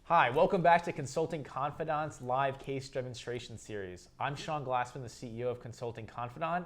Hi, welcome back to Consulting Confidant's live case demonstration series. I'm Sean Glassman, the CEO of Consulting Confidant.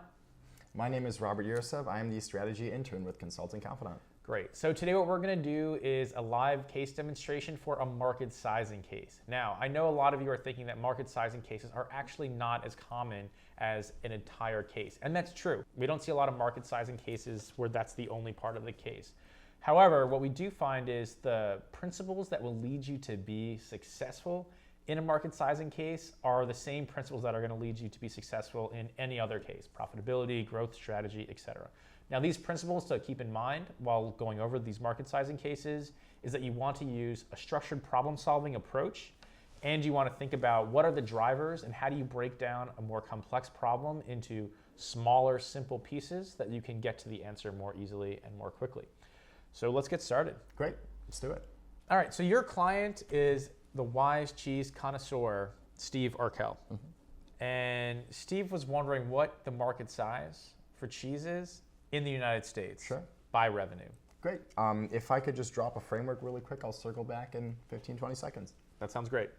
My name is Robert Yurisev. I am the strategy intern with Consulting Confidant. Great. So today what we're going to do is a live case demonstration for a market sizing case. Now, I know a lot of you are thinking that market sizing cases are actually not as common as an entire case, and that's true. We don't see a lot of market sizing cases where that's the only part of the case. However, what we do find is the principles that will lead you to be successful in a market sizing case are the same principles that are going to lead you to be successful in any other case: profitability, growth strategy, etc. Now, these principles to keep in mind while going over these market sizing cases is that you want to use a structured problem solving approach, and you want to think about what are the drivers and how do you break down a more complex problem into smaller, simple pieces that you can get to the answer more easily and more quickly. So let's get started. Great, let's do it. All right, so your client is the wise cheese connoisseur, Steve Arkell. And Steve was wondering what the market size for cheese is in the United States by revenue. Great. If I could just drop a framework really quick, I'll circle back in 15, 20 seconds. That sounds great.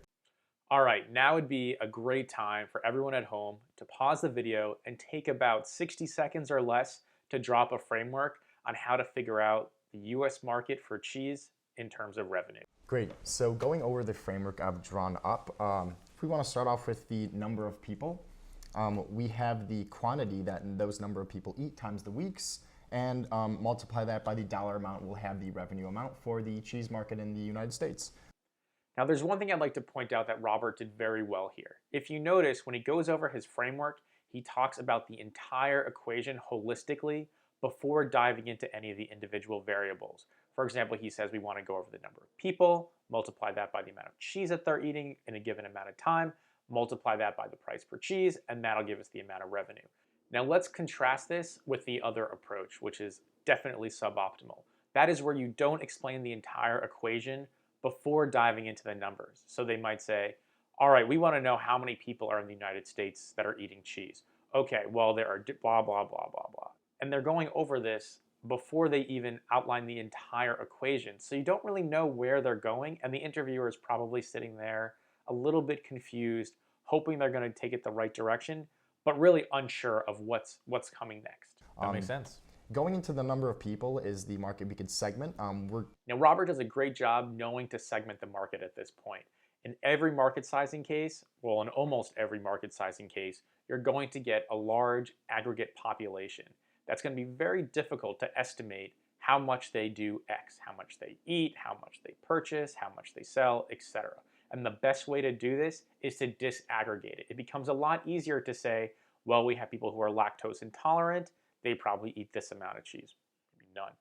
All right, now would be a great time for everyone at home to pause the video and take about 60 seconds or less to drop a framework on how to figure out the US market for cheese in terms of revenue. Great. So going over the framework I've drawn up, if we want to start off with the number of people, we have the quantity that those number of people eat times the weeks, and multiply that by the dollar amount, we'll have the revenue amount for the cheese market in the United States. Now, there's one thing I'd like to point out that Robert did very well here. If you notice, when he goes over his framework, he talks about the entire equation holistically before diving into any of the individual variables. For example, he says we want to go over the number of people, multiply that by the amount of cheese that they're eating in a given amount of time, multiply that by the price per cheese, and that'll give us the amount of revenue. Now let's contrast this with the other approach, which is definitely suboptimal. That is where you don't explain the entire equation before diving into the numbers. So they might say, all right, we want to know how many people are in the United States that are eating cheese. Okay, well, there are blah, blah, blah, blah, blah. And they're going over this before they even outline the entire equation. So you don't really know where they're going, and the interviewer is probably sitting there a little bit confused, hoping they're going to take it the right direction, but really unsure of what's coming next. That makes sense. Going into the number of people is the market we could segment. Now, Robert does a great job knowing to segment the market at this point. In every market sizing case, well, in almost every market sizing case, you're going to get a large aggregate population. That's going to be very difficult to estimate how much they do X, how much they eat, how much they purchase, how much they sell, etc. And the best way to do this is to disaggregate it. It becomes a lot easier to say, well, we have people who are lactose intolerant, they probably eat this amount of cheese, maybe none.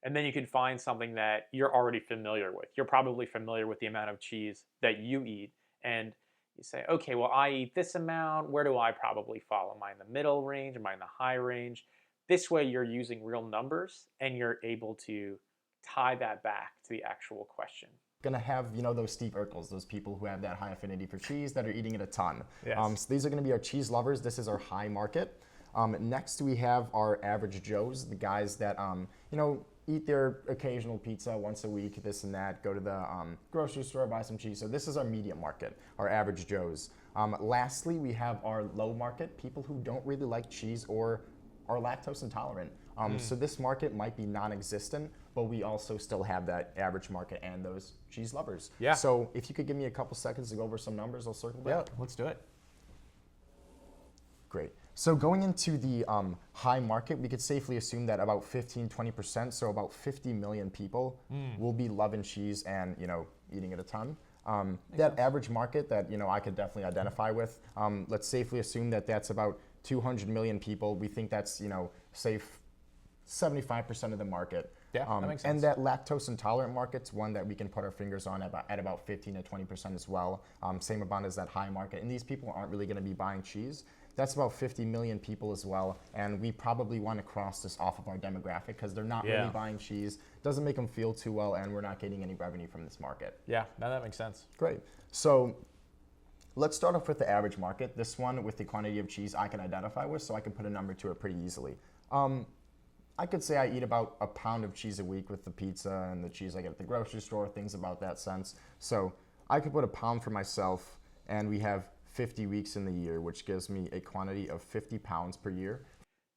And then you can find something that you're already familiar with. You're probably familiar with the amount of cheese that you eat, and you say, okay, well, I eat this amount, where do I probably fall? Am I in the middle range? Am I in the high range? This way you're using real numbers and you're able to tie that back to the actual question. Gonna have, those Steve Urkels, those people who have that high affinity for cheese that are eating it a ton. Yes. So these are gonna be our cheese lovers. This is our high market. Next we have our average Joes, the guys that, eat their occasional pizza once a week, this and that, go to the grocery store, buy some cheese. So this is our medium market, our average Joes. Lastly, we have our low market, people who don't really like cheese or are lactose intolerant. So this market might be non-existent, but we also still have that average market and those cheese lovers. Yeah. So if you could give me a couple seconds to go over some numbers, I'll circle back. Yeah, let's do it. Great. So going into the high market, we could safely assume that about 15-20%, so about 50 million people will be loving cheese and eating it a ton. That average market that I could definitely identify with, let's safely assume that that's about 200 million people. We think that's safe 75% of the market. Yeah, that makes sense. And that lactose intolerant market's one that we can put our fingers on at about 15-20% as well. Same amount as that high market. And these people aren't really going to be buying cheese. That's about 50 million people as well. And we probably want to cross this off of our demographic because they're not really buying cheese. Doesn't make them feel too well, and we're not getting any revenue from this market. Yeah, no, that makes sense. Great. So let's start off with the average market. This one with the quantity of cheese I can identify with, so I can put a number to it pretty easily. I could say I eat about a pound of cheese a week with the pizza and the cheese I get at the grocery store, things about that sense. So I could put a pound for myself, and we have 50 weeks in the year, which gives me a quantity of 50 pounds per year.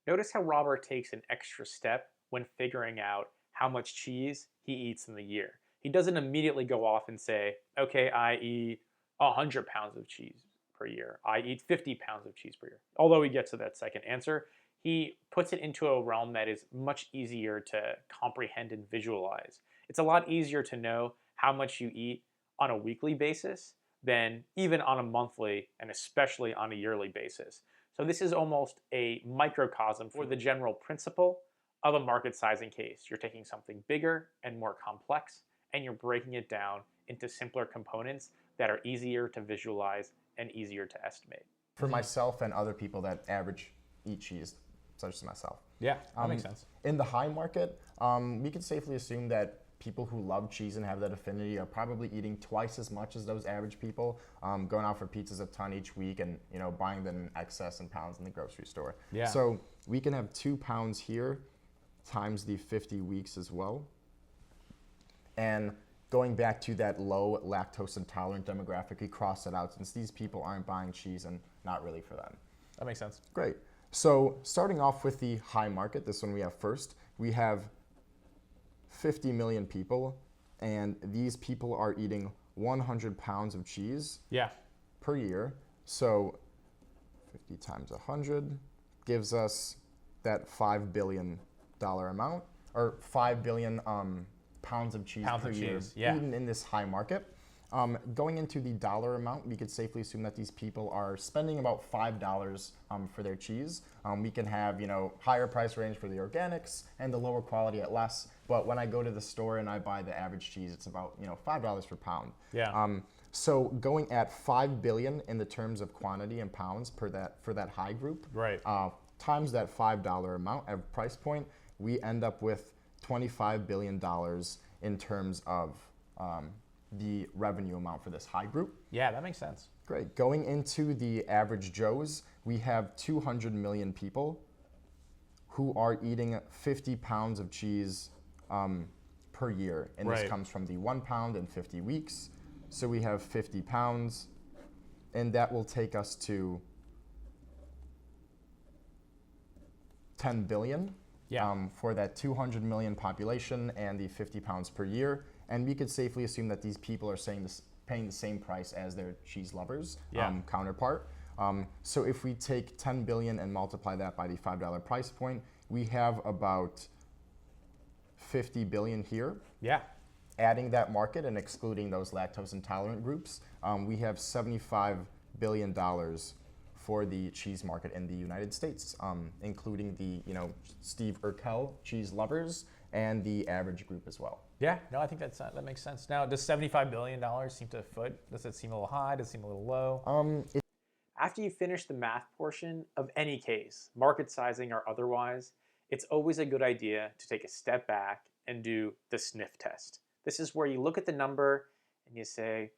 Notice how Robert takes an extra step when figuring out how much cheese he eats in the year. He doesn't immediately go off and say, okay, I eat 100 pounds of cheese per year. I eat 50 pounds of cheese per year. Although he gets to that second answer, he puts it into a realm that is much easier to comprehend and visualize. It's a lot easier to know how much you eat on a weekly basis than even on a monthly and especially on a yearly basis. So this is almost a microcosm for the general principle of a market sizing case. You're taking something bigger and more complex, and you're breaking it down into simpler components that are easier to visualize and easier to estimate. For myself and other people that eat cheese, such as myself. Yeah, that makes sense. In the high market, we can safely assume that people who love cheese and have that affinity are probably eating twice as much as those average people, going out for pizzas a ton each week and buying them in excess in pounds in the grocery store. Yeah. So we can have 2 pounds here times the 50 weeks as well. And going back to that low lactose intolerant demographic, we cross it out since these people aren't buying cheese and not really for them. That makes sense. Great. So starting off with the high market, this one we have first, we have 50 million people, and these people are eating 100 pounds of cheese per year. So 50 times 100 gives us that $5 billion amount, or 5 billion pounds of cheese per year eaten in this high market. Going into the dollar amount, we could safely assume that these people are spending about $5 for their cheese. We can have higher price range for the organics and the lower quality at less. But when I go to the store and I buy the average cheese, it's about $5 per pound. Yeah. So going at 5 billion in the terms of quantity and pounds for that high group, right? Times that $5 amount at price point, we end up with $25 billion in terms of the revenue amount for this high group. Yeah, that makes sense. Great. Going into the average Joes, we have 200 million people who are eating 50 pounds of cheese per year. And this comes from the 1 pound in 50 weeks. So we have 50 pounds, and that will take us to 10 billion for that 200 million population and the 50 pounds per year. And we could safely assume that these people are paying the same price as their cheese lovers counterpart. So if we take 10 billion and multiply that by the $5 price point, we have about 50 billion here. Yeah. Adding that market and excluding those lactose intolerant groups, we have $75 billion for the cheese market in the United States, including the Steve Urkel cheese lovers and the average group as well. Yeah, no, I think that makes sense. Now, does $75 billion seem to foot? Does it seem a little high? Does it seem a little low? After you finish the math portion of any case, market sizing or otherwise, it's always a good idea to take a step back and do the sniff test. This is where you look at the number and you say,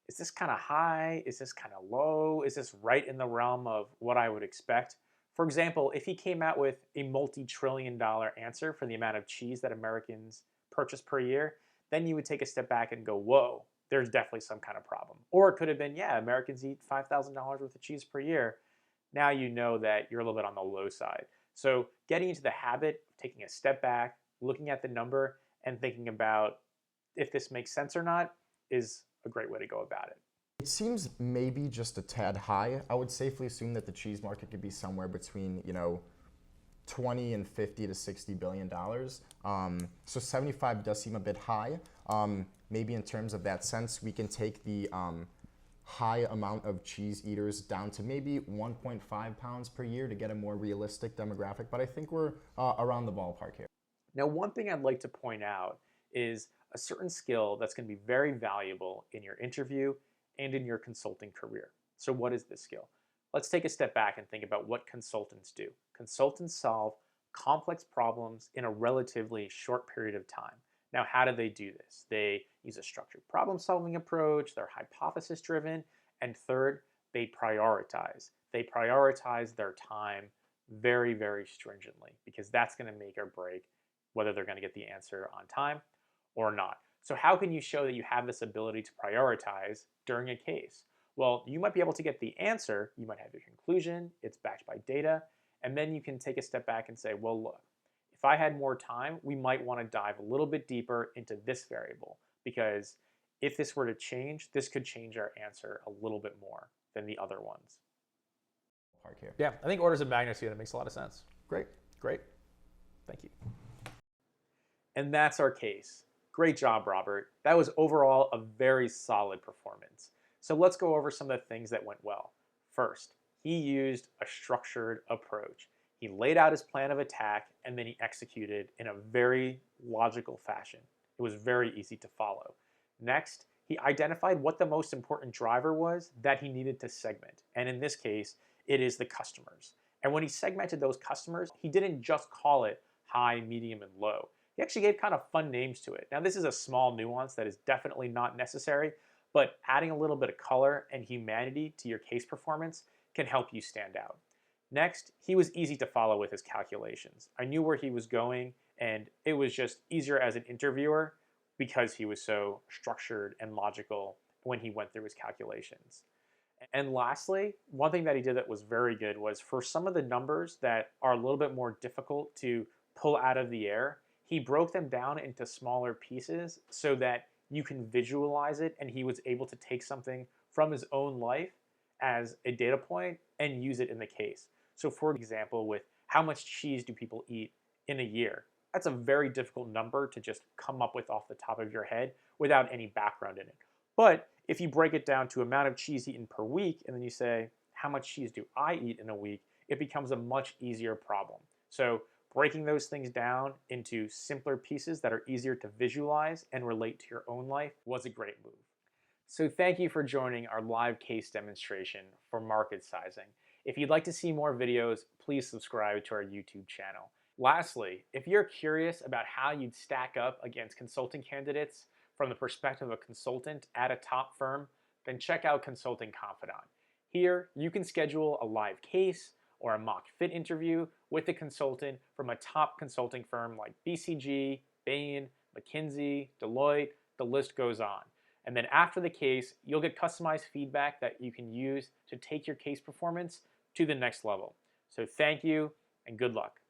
is this kind of high? Is this kind of low? Is this right in the realm of what I would expect? For example, if he came out with a multi-trillion-dollar answer for the amount of cheese that Americans purchase per year, then you would take a step back and go, whoa, there's definitely some kind of problem. Or it could have been, yeah, Americans eat $5,000 worth of cheese per year. Now you know that you're a little bit on the low side. So getting into the habit of taking a step back, looking at the number, and thinking about if this makes sense or not is a great way to go about it. It seems maybe just a tad high. I would safely assume that the cheese market could be somewhere between 20 and 50 to 60 billion dollars. So 75 does seem a bit high. Maybe in terms of that sense, we can take the high amount of cheese eaters down to maybe 1.5 pounds per year to get a more realistic demographic. But I think we're around the ballpark here. Now, one thing I'd like to point out is a certain skill that's going to be very valuable in your interview and in your consulting career. So what is this skill? Let's take a step back and think about what consultants do. Consultants solve complex problems in a relatively short period of time. Now, how do they do this? They use a structured problem-solving approach, they're hypothesis-driven, and third, they prioritize. They prioritize their time very, very stringently because that's going to make or break whether they're going to get the answer on time or not. So how can you show that you have this ability to prioritize during a case? Well, you might be able to get the answer, you might have your conclusion, it's backed by data, and then you can take a step back and say, well, look, if I had more time, we might want to dive a little bit deeper into this variable, because if this were to change, this could change our answer a little bit more than the other ones. Part here. Yeah, I think orders of magnitude, that makes a lot of sense. Great. Great. Thank you. And that's our case. Great job, Robert. That was overall a very solid performance. So let's go over some of the things that went well. First, he used a structured approach. He laid out his plan of attack and then he executed in a very logical fashion. It was very easy to follow. Next, he identified what the most important driver was that he needed to segment. And in this case, it is the customers. And when he segmented those customers, he didn't just call it high, medium, and low. He actually gave kind of fun names to it. Now, this is a small nuance that is definitely not necessary, but adding a little bit of color and humanity to your case performance can help you stand out. Next, he was easy to follow with his calculations. I knew where he was going, and it was just easier as an interviewer because he was so structured and logical when he went through his calculations. And lastly, one thing that he did that was very good was for some of the numbers that are a little bit more difficult to pull out of the air, he broke them down into smaller pieces so that you can visualize it, and he was able to take something from his own life as a data point and use it in the case. So for example, with how much cheese do people eat in a year? That's a very difficult number to just come up with off the top of your head without any background in it. But if you break it down to amount of cheese eaten per week, and then you say, how much cheese do I eat in a week? It becomes a much easier problem. So breaking those things down into simpler pieces that are easier to visualize and relate to your own life was a great move. So thank you for joining our live case demonstration for market sizing. If you'd like to see more videos, please subscribe to our YouTube channel. Lastly, if you're curious about how you'd stack up against consulting candidates from the perspective of a consultant at a top firm, then check out Consulting Confidant. Here, you can schedule a live case or a mock fit interview with a consultant from a top consulting firm like BCG, Bain, McKinsey, Deloitte, the list goes on. And then after the case, you'll get customized feedback that you can use to take your case performance to the next level. So thank you and good luck.